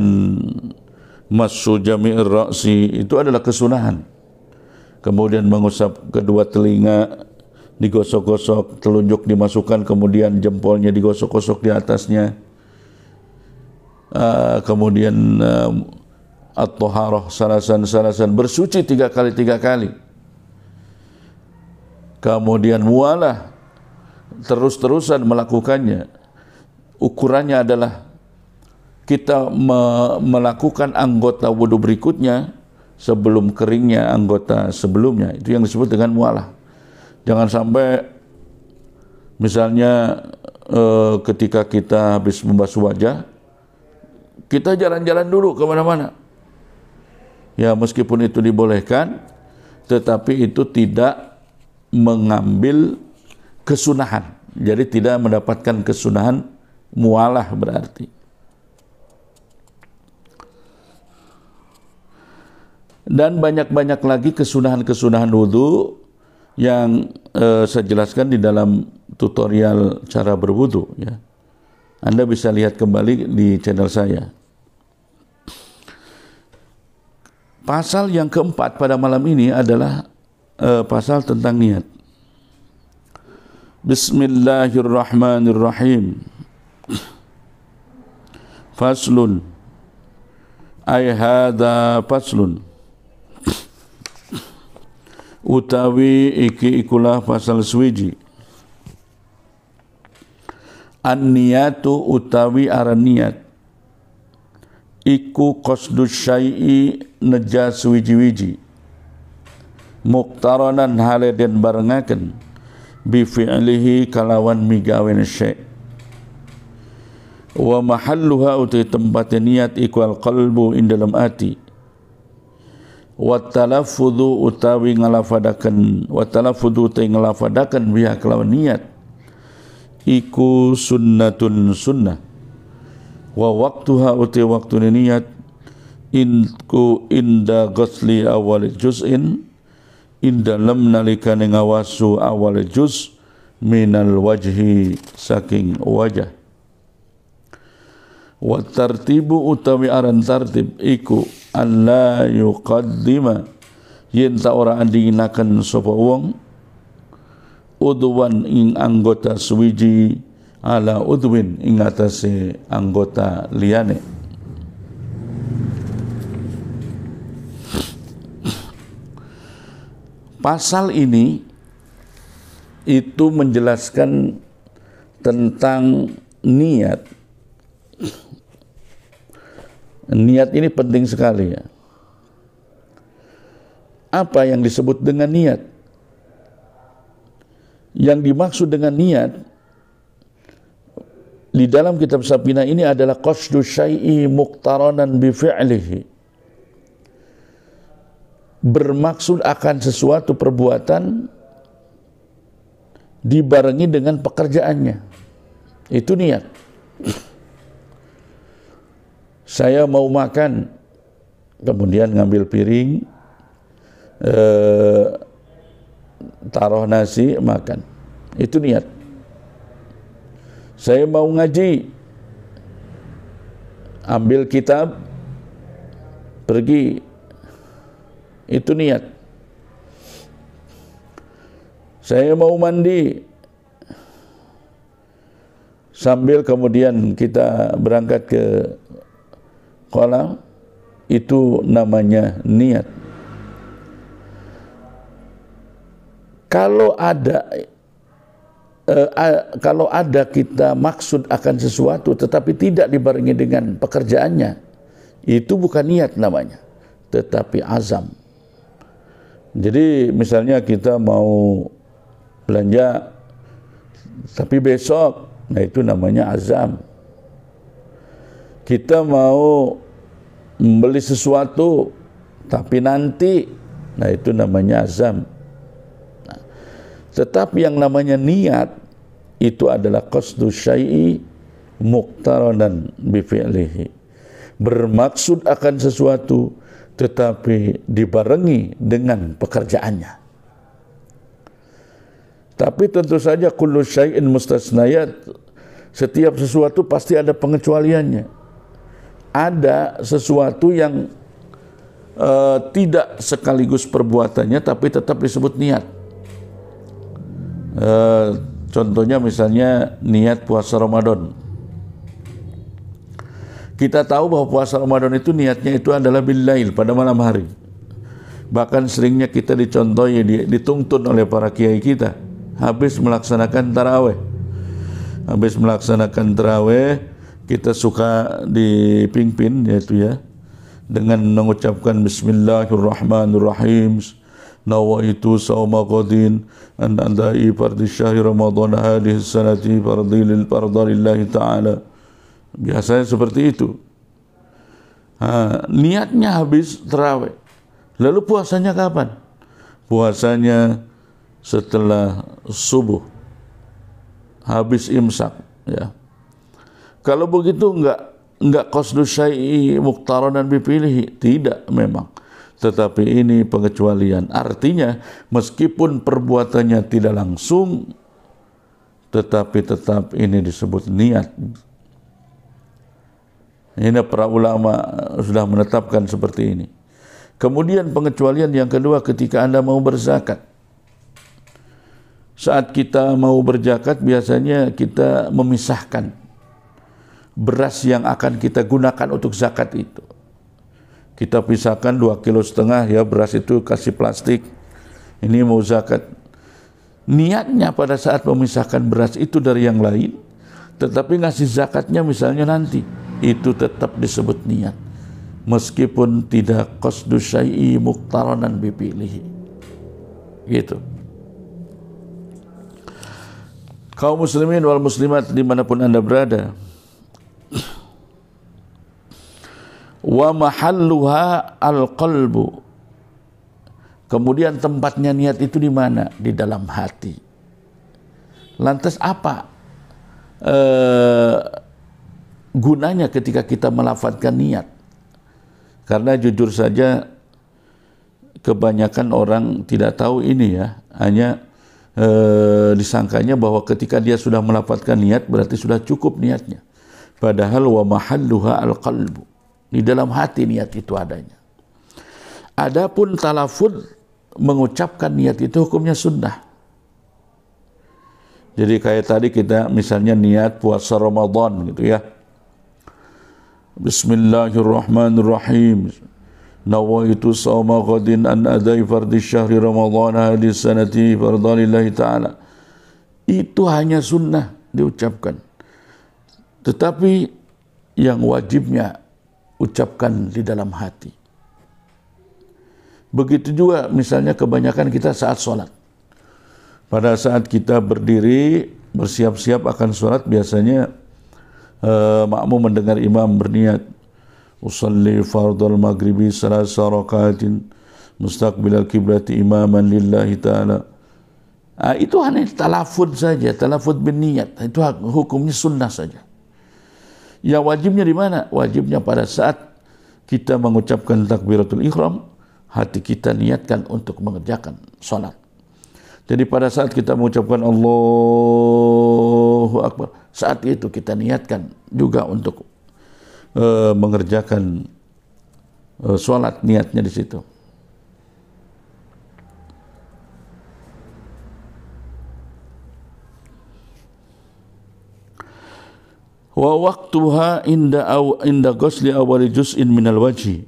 S1: mashu jami'ir ra'si, itu adalah kesunahan. Kemudian mengusap kedua telinga, digosok-gosok, telunjuk dimasukkan, kemudian jempolnya digosok-gosok di atasnya. Kemudian at-taharah salasan, bersuci 3 kali. Kemudian mualah, terus-terusan melakukannya. Ukurannya adalah kita melakukan anggota wudhu berikutnya sebelum keringnya anggota sebelumnya. Itu yang disebut dengan mualah. Jangan sampai misalnya ketika kita habis membasuh wajah, kita jalan-jalan dulu kemana-mana. Ya, meskipun itu dibolehkan, tetapi itu tidak mengambil kesunahan. Jadi tidak mendapatkan kesunahan mualah berarti. Dan banyak-banyak lagi kesunahan-kesunahan wudhu yang saya jelaskan di dalam tutorial cara berwudhu. Ya. Anda bisa lihat kembali di channel saya. Pasal yang keempat pada malam ini adalah pasal tentang niat. Bismillahirrahmanirrahim. Faslun. Ay hadza faslun. Utawi iki ikulah pasal swiji. An-niyatu utawi aran niat iku qasdus syai'i nejas wiji-wiji muqtaranan hale den barengaken bi fi'lihi kalawan migawen syai' wa mahalluha uti tempat niat iku al-qalbu ing dalam ati wa talaffudhu utawi ngalafadaken wa talaffudhu te ngalafadaken biha kelawan niat iku sunnatun sunnah wa waktuha uti waktu niat inku inda ghusli awal juz'in inda lam nalikane ngawasu awal juz minal wajhi saking wajah wa tartibu utawi aran tartib iku alla yuqaddima yen ta ora andinaken sapa wong udwan ing anggota suwiji ala udwin ing atase anggota liyane. Pasal ini itu menjelaskan tentang niat. Niat ini penting sekali ya. Apa yang disebut dengan niat? Yang dimaksud dengan niat di dalam kitab Safina ini adalah qasdu syai'i muqtaranan bi fi'lihi. Bermaksud akan sesuatu perbuatan dibarengi dengan pekerjaannya. Itu niat. Saya mau makan, kemudian ngambil piring, taruh nasi, makan. Itu niat. Saya mau ngaji, ambil kitab, pergi. Itu niat. Saya mau mandi, sambil kemudian kita berangkat ke kolam, itu namanya niat. Kalau ada kita maksud akan sesuatu tetapi tidak dibarengi dengan pekerjaannya, itu bukan niat namanya, tetapi azam. Jadi misalnya kita mau belanja tapi besok, nah itu namanya azam. Kita mau membeli sesuatu tapi nanti, nah itu namanya azam. Tetapi yang namanya niat itu adalah qasdu syai'i muqtaranan bi fi'lihi. Bermaksud akan sesuatu tetapi dibarengi dengan pekerjaannya. Tapi tentu saja kullu syai'in mustasnayat, setiap sesuatu pasti ada pengecualiannya. Ada sesuatu yang tidak sekaligus perbuatannya tapi tetap disebut niat. Contohnya misalnya niat puasa Ramadan. Kita tahu bahwa puasa Ramadan itu niatnya itu adalah bil-lail, pada malam hari. Bahkan seringnya kita dicontohi, dituntun oleh para kiai kita habis melaksanakan tarawih. Habis melaksanakan tarawih, kita suka dipimpin yaitu ya dengan mengucapkan Bismillahirrahmanirrahim. Nawaitu sawma qadin an andai fardi syahri Ramadan hadhihi sanati fardalillahi ta'ala. Biasanya seperti itu. Niatnya habis tarawih. Lalu puasanya kapan? Puasanya setelah subuh, habis imsak, ya. Kalau begitu enggak qasdu syai'i muqtaranan bi fi'lihi, tidak memang. Tetapi ini pengecualian. Artinya meskipun perbuatannya tidak langsung, tetapi tetap ini disebut niat. Ini para ulama sudah menetapkan seperti ini. Kemudian pengecualian yang kedua ketika Anda mau berzakat. Saat kita mau berzakat biasanya kita memisahkan beras yang akan kita gunakan untuk zakat itu. Kita pisahkan 2,5 kilo ya beras itu, kasih plastik. Ini mau zakat. Niatnya pada saat memisahkan beras itu dari yang lain, tetapi ngasih zakatnya misalnya nanti, itu tetap disebut niat. Meskipun tidak qasdu syai'i muqtaranan bi fi'lihi. Gitu. Kaum muslimin wal muslimat dimanapun Anda berada, wa mahalluha al-qalbu. Kemudian tempatnya niat itu di mana? Di dalam hati. Lantas apa gunanya ketika kita melafadzkan niat? Karena jujur saja kebanyakan orang tidak tahu ini ya, hanya disangkanya bahwa ketika dia sudah melafadzkan niat berarti sudah cukup niatnya. Padahal wa mahalluha al-qalbu. Di dalam hati niat itu adanya. Adapun talafud mengucapkan niat itu hukumnya sunnah. Jadi kayak tadi kita misalnya niat puasa Ramadan gitu ya. Bismillahirrahmanirrahim. Nawaitu sawma ghadin an adai fardi syahri Ramadan hadhihi sanati fardalillahi ta'ala. Itu hanya sunnah diucapkan. Tetapi yang wajibnya ucapkan di dalam hati. Begitu juga misalnya kebanyakan kita saat sholat. Pada saat kita berdiri bersiap-siap akan sholat biasanya makmum mendengar imam berniat usalli fardhal maghribi salasa rakaatin mustaqbilal kiblati imaman lillahi ta'ala. Itu hanya talafud saja, talafud bin niat. Itu hukumnya sunnah saja. Ya wajibnya di mana? Wajibnya pada saat kita mengucapkan takbiratul ihram, hati kita niatkan untuk mengerjakan salat. Jadi pada saat kita mengucapkan Allahu Akbar, saat itu kita niatkan juga untuk mengerjakan salat, niatnya di situ. Wa waqtuha inda ghusli awwali juz'in minal wajhi.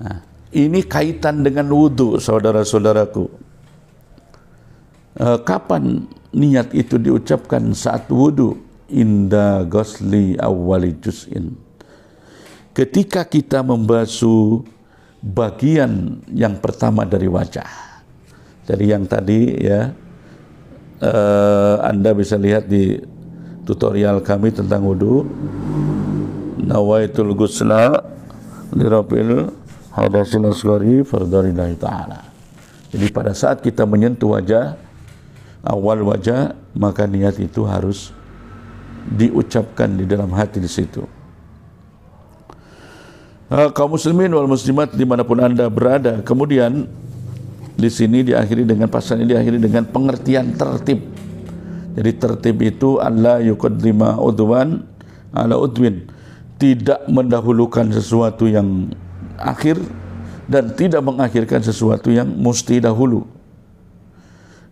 S1: Nah, ini kaitan dengan wudu, saudara-saudaraku. Kapan niat itu diucapkan? Saat wudu. Inda ghusli awwali juz'in. Ketika kita membasuh bagian yang pertama dari wajah. Dari yang tadi ya, Anda bisa lihat di tutorial kami tentang wudu. Nawaitul ghusla lirafil hadasil asghari fardhalillahi ta'ala. Jadi pada saat kita menyentuh wajah, awal wajah, maka niat itu harus diucapkan di dalam hati di situ. Kaum muslimin wal muslimat dimanapun Anda berada, kemudian di sini diakhiri dengan pasal ini diakhiri dengan pengertian tertib. Jadi tertib itu alla yuqaddima udwan ala udwin, tidak mendahulukan sesuatu yang akhir dan tidak mengakhirkan sesuatu yang mesti dahulu.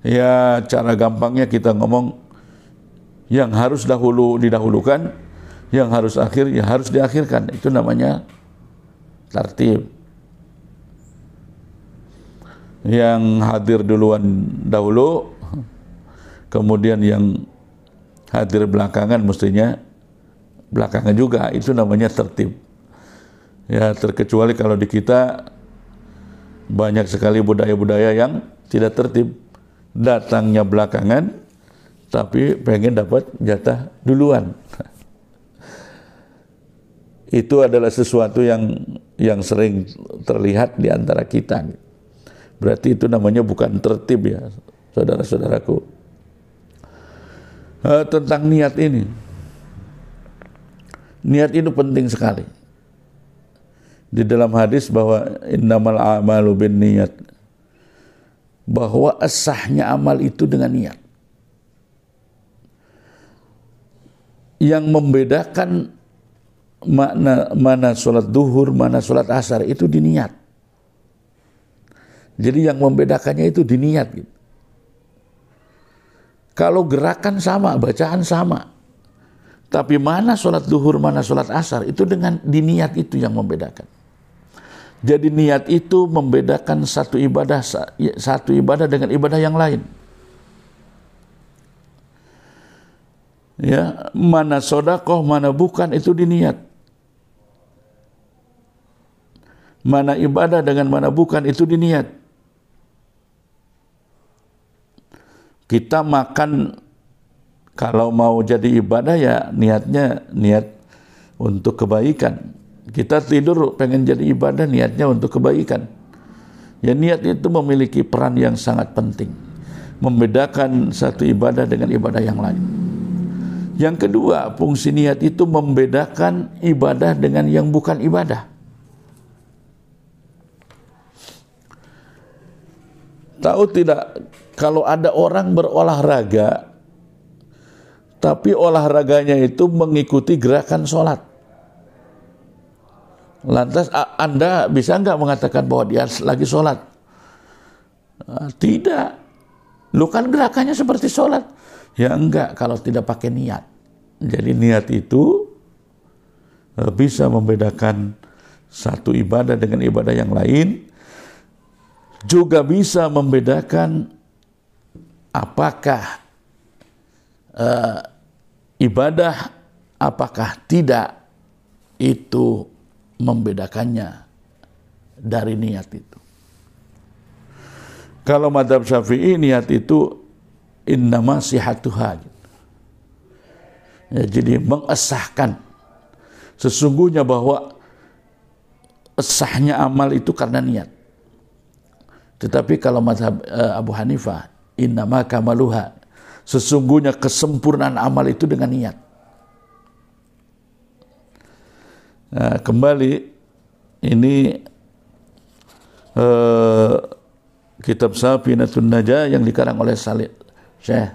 S1: Ya cara gampangnya kita ngomong, yang harus dahulu didahulukan, yang harus akhir ya harus diakhirkan. Itu namanya tertib. Yang hadir duluan dahulu, kemudian yang hadir belakangan mestinya belakangan juga. Itu namanya tertib. Ya terkecuali kalau di kita banyak sekali budaya-budaya yang tidak tertib, datangnya belakangan tapi pengen dapat jatah duluan. Itu adalah sesuatu yang sering terlihat di antara kita. Berarti itu namanya bukan tertib ya, saudara-saudaraku. Tentang niat ini. Niat itu penting sekali. Di dalam hadis bahwa innamal a'malu binniyat, bahwa sahnya amal itu dengan niat. Yang membedakan mana sholat duhur, mana sholat asar itu di niat. Jadi yang membedakannya itu di niat gitu. Kalau gerakan sama, bacaan sama, tapi mana sholat duhur, mana sholat asar, itu dengan di niat itu yang membedakan. Jadi niat itu membedakan satu ibadah dengan ibadah yang lain. Ya, mana sodakoh, mana bukan, itu diniat. Mana ibadah dengan mana bukan, itu diniat. Kita makan, kalau mau jadi ibadah ya niatnya niat untuk kebaikan. Kita tidur pengen jadi ibadah, niatnya untuk kebaikan. Ya niat itu memiliki peran yang sangat penting, membedakan satu ibadah dengan ibadah yang lain. Yang kedua, fungsi niat itu membedakan ibadah dengan yang bukan ibadah. Tahu tidak, kalau ada orang berolahraga, tapi olahraganya itu mengikuti gerakan sholat, lantas Anda bisa nggak mengatakan bahwa dia lagi sholat? Tidak. Lu kan gerakannya seperti sholat. Ya enggak, kalau tidak pakai niat. Jadi niat itu bisa membedakan satu ibadah dengan ibadah yang lain. Juga bisa membedakan apakah ibadah, apakah tidak. Itu membedakannya dari niat itu. Kalau mazhab Syafi'i, niat itu innama sihatuha. Ya, jadi mengesahkan sesungguhnya bahwa sahnya amal itu karena niat. Tetapi kalau mazhab Abu Hanifah, innama kamaluha, sesungguhnya kesempurnaan amal itu dengan niat. Nah, kembali ini kitab Safinatun Najah yang dikarang oleh Syekh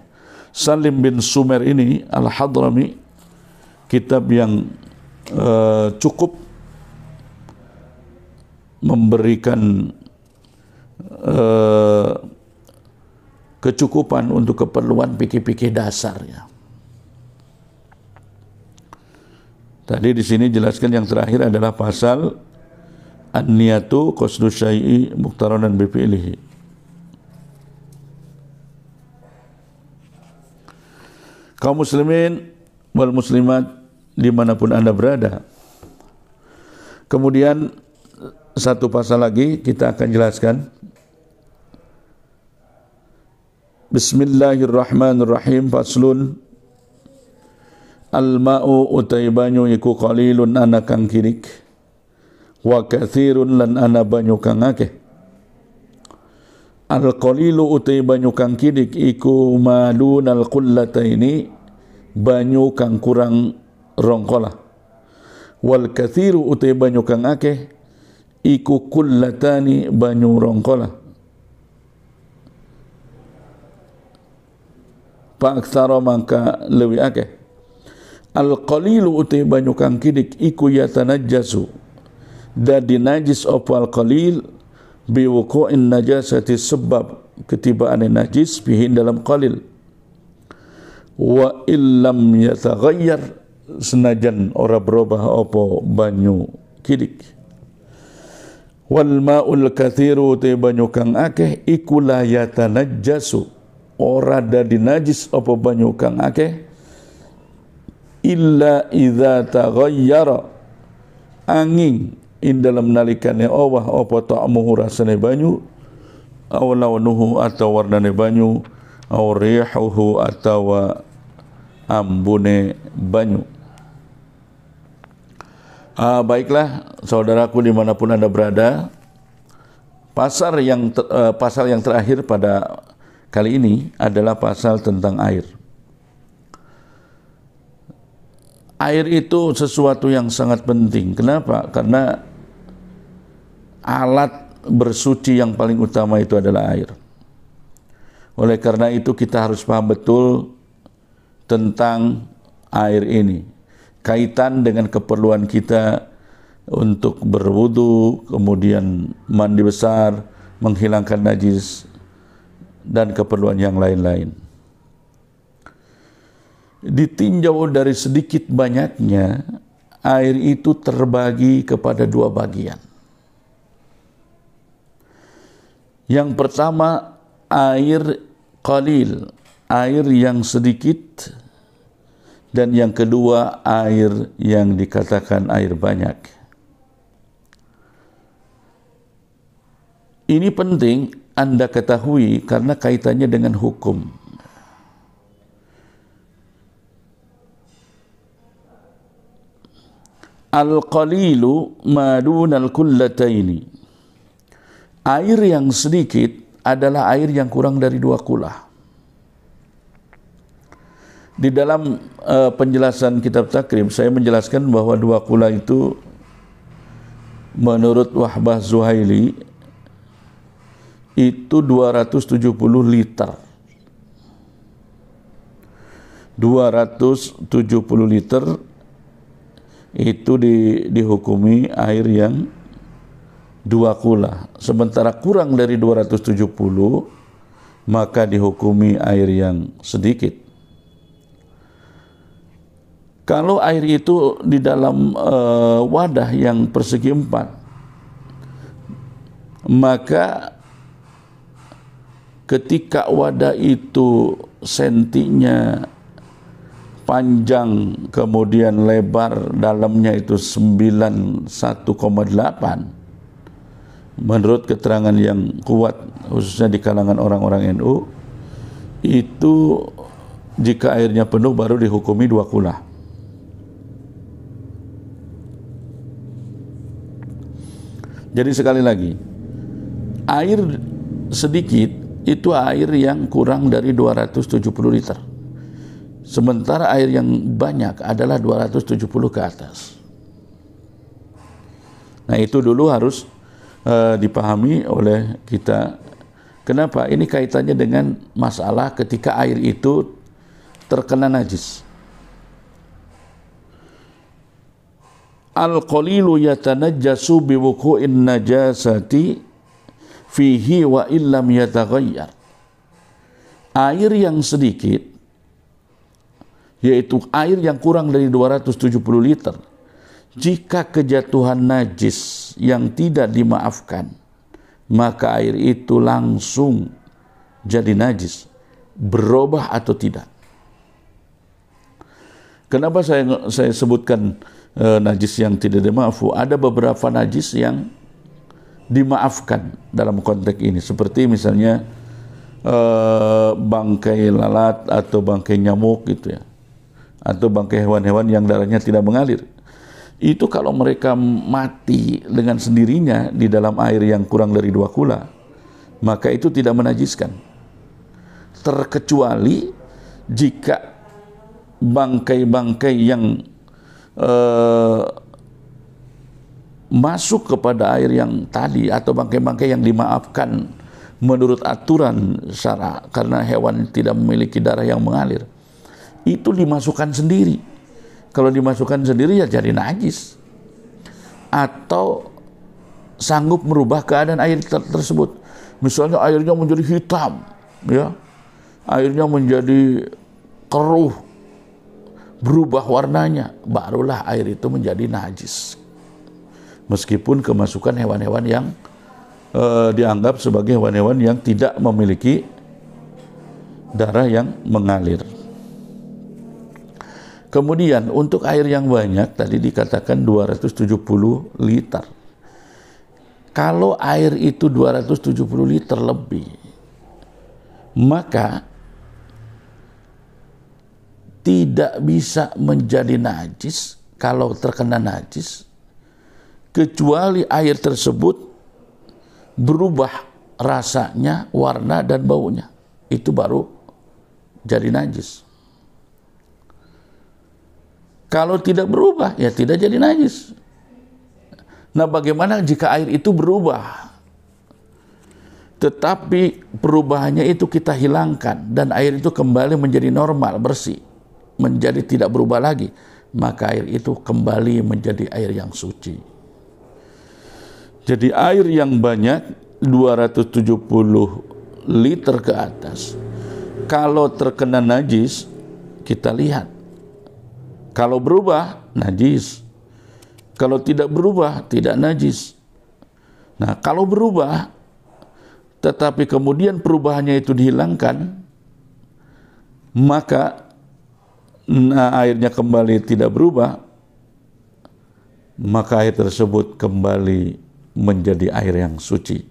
S1: Salim bin Sumer ini Al-Hadrami, kitab yang cukup memberikan kecukupan untuk keperluan fikih-fikih dasar ya. Tadi di sini jelaskan yang terakhir adalah pasal an-niyatu qasdu syai'i muqtaranan bi fi'lihi. Kaum muslimin wal muslimat dimanapun Anda berada. Kemudian satu pasal lagi kita akan jelaskan. Bismillahirrahmanirrahim. Faslun. Al-ma'u utai banyu iku qalilun ana kang kirik wa kathirun lan ana banyu kang akeh. Al-qalilu utai banyu kang kirik iku malunal qullataini, banyu kang kurang rongkolah. Wal kathiru utai banyu kang akeh iku kullatani, banyu rongkolah. Paktsara maka lewi akeh. Al-qalilu utai banyu kang kidik iku yatanajjasu, dadi najis apa al-qalil biwuqu'in najasati, sebab ketibaan najis bihin dalam qalil. Wa illam yataghayyar, senajan ora berubah apa banyu kidik. Wal ma'ul kathiru utai banyu kang akeh iku la yatanajjasu, ora dadi najis apa banyu kang akeh illa idza taghayyara, angin in dalam nalikane Allah apa ta'muhu, rasane banyu, aw lawnuhu atau warnane banyu, aw rihuhu atau ambune banyu. Baiklah saudaraku dimanapun Anda berada, pasal yang terakhir pada kali ini adalah pasal tentang air. Air itu sesuatu yang sangat penting. Kenapa? Karena alat bersuci yang paling utama itu adalah air. Oleh karena itu kita harus paham betul tentang air ini. Kaitan dengan keperluan kita untuk berwudu, kemudian mandi besar, menghilangkan najis, dan keperluan yang lain-lain. Ditinjau dari sedikit banyaknya, air itu terbagi kepada dua bagian. Yang pertama, air qalil, air yang sedikit, dan yang kedua, air yang dikatakan air banyak. Ini penting Anda ketahui karena kaitannya dengan hukum. Al-qalilu madunal kullataini, air yang sedikit adalah air yang kurang dari 2 kula. Di dalam penjelasan kitab Takrib saya menjelaskan bahwa 2 kula itu menurut Wahbah Zuhaili itu 270 liter. 270 liter itu dihukumi air yang 2 kula. Sementara kurang dari 270 maka dihukumi air yang sedikit. Kalau air itu di dalam wadah yang persegi 4, maka ketika wadah itu sentinya panjang, kemudian lebar dalamnya itu 91,8, menurut keterangan yang kuat khususnya di kalangan orang-orang NU, itu jika airnya penuh baru dihukumi 2 kula. Jadi sekali lagi, air sedikit itu air yang kurang dari 270 liter. Sementara air yang banyak adalah 270 ke atas. Nah, itu dulu harus dipahami oleh kita. Kenapa? Ini kaitannya dengan masalah ketika air itu terkena najis. Al-qalilu yatanajjasu biwuqu'in najasati fihi wa illam yataghayyar. Air yang sedikit, yaitu air yang kurang dari 270 liter, jika kejatuhan najis yang tidak dimaafkan, maka air itu langsung jadi najis, berubah atau tidak. Kenapa saya sebutkan najis yang tidak dimaafkan? Ada beberapa najis yang dimaafkan dalam konteks ini, seperti misalnya bangkai lalat atau bangkai nyamuk gitu ya, atau bangkai hewan-hewan yang darahnya tidak mengalir. Itu kalau mereka mati dengan sendirinya di dalam air yang kurang dari 2 kula, maka itu tidak menajiskan. Terkecuali jika bangkai-bangkai yang masuk kepada air yang tadi, atau bangkai-bangkai yang dimaafkan menurut aturan syara karena hewan tidak memiliki darah yang mengalir, itu dimasukkan sendiri. Kalau dimasukkan sendiri ya jadi najis, atau sanggup merubah keadaan air tersebut. Misalnya airnya menjadi hitam, ya, airnya menjadi keruh, berubah warnanya, barulah air itu menjadi najis. Meskipun kemasukan hewan-hewan yang dianggap sebagai hewan-hewan yang tidak memiliki darah yang mengalir. Kemudian untuk air yang banyak, tadi dikatakan 270 liter. Kalau air itu 270 liter lebih, maka tidak bisa menjadi najis kalau terkena najis, kecuali air tersebut berubah rasanya, warna, dan baunya. Itu baru jadi najis. Kalau tidak berubah, ya tidak jadi najis. Nah, bagaimana jika air itu berubah, tetapi perubahannya itu kita hilangkan, dan air itu kembali menjadi normal, bersih, menjadi tidak berubah lagi, maka air itu kembali menjadi air yang suci. Jadi air yang banyak 270 liter ke atas, kalau terkena najis, kita lihat. Kalau berubah, najis. Kalau tidak berubah, tidak najis. Nah, kalau berubah, tetapi kemudian perubahannya itu dihilangkan, maka airnya kembali tidak berubah, maka air tersebut kembali menjadi air yang suci.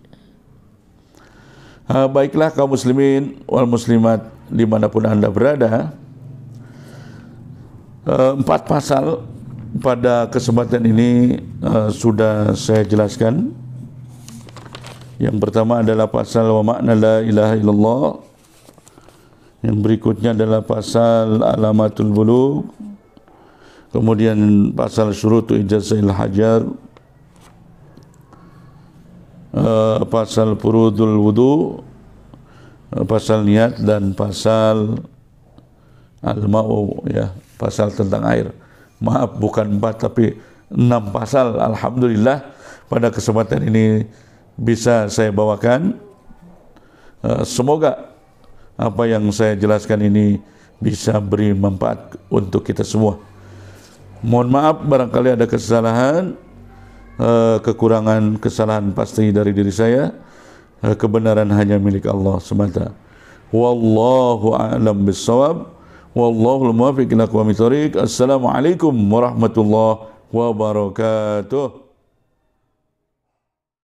S1: Baiklah kaum muslimin wal muslimat dimanapun Anda berada, 4 pasal pada kesempatan ini sudah saya jelaskan. Yang pertama adalah pasal wa makna la ilaha illallah. Yang berikutnya adalah pasal alamatul bulugh. Kemudian pasal syurutu ijazahil hajar, pasal furudul wudu, pasal niat, dan pasal al-ma'u, ya, pasal tentang air. Maaf, bukan 4 tapi 6 pasal. Alhamdulillah pada kesempatan ini bisa saya bawakan. Semoga apa yang saya jelaskan ini bisa beri manfaat untuk kita semua. Mohon maaf barangkali ada kesalahan, kekurangan, kesalahan pasti dari diri saya. Kebenaran hanya milik Allah semata. Wallahu a'lam bissawab. Wallahul muwaffiq ila aqwamit thoriq. Assalamualaikum warahmatullahi wabarakatuh.